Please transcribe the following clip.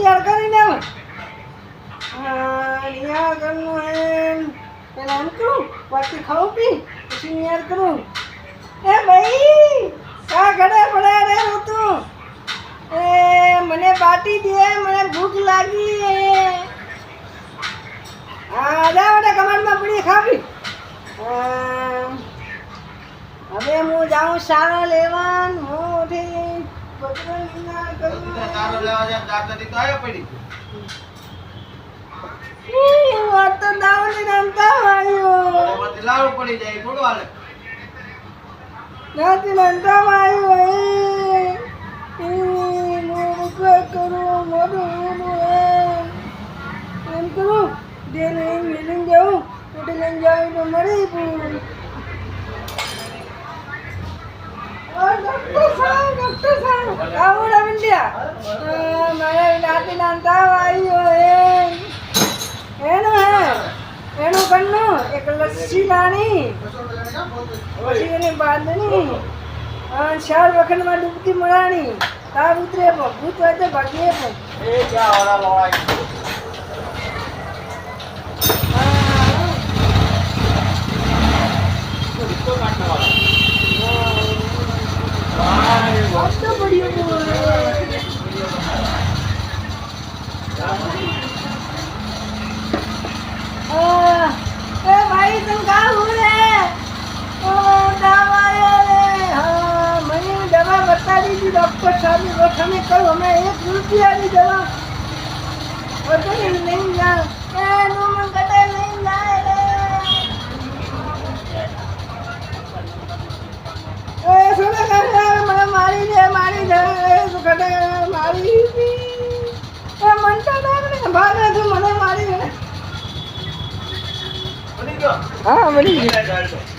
નિયાર કરીને આવે નિયાર કરનું હે પેલા એમ કરું પાછી ખાવું પી પછી નિયાર કરું એ ભાઈ કા ઘડે પડ્યા રે તું એ મને બાટી દે મને ભૂખ લાગી હા જા બેટા કમાડમાં પડી ખાવી હવે હું જાઉં સારો લેવાન મોઢી બકરી ના કરું સારો લેવા જાય દાદાની તો આયો પડી વાત તો દાવલી રમતા આવ્યો ઓમાંથી લાવ પડી જાય થોડું હાલે નાથી રમતા આવ્યો હું કરું મોઢું એમ કરું દે લઈને જાઉં ઉઠી લઈને જાઉં તો મરી પૂરું ડોક્ટર સાહેબ આવો રવિંદ્યા મારા દાંતી નાનતા આવ્યો એનું કન્નું એક લસ્સી લાણી પછી એની બાંધણી 4 વખતમાં ડૂબકી મરાણી તાર ઉતરે ભૂત વાતે ભાગીએ પણ એ ક્યાં વાળા લોળાય તો કાટના વાળા તો પડ્યું ए भाई तुम कहाँ हो रहे ओ दवा रे हाँ मैंने दवा बता दी थी डॉक्टर साहब ने बस हमें कल हमें 1 रुपया की दवा और तो नहीं जा ए नो मन कटे नहीं जाए रे ए सुनो करे મને મારી દે તો કટે મારી એ મનતા ના ભાગે તું મને મારી દે બની ગયો હા બની ગયો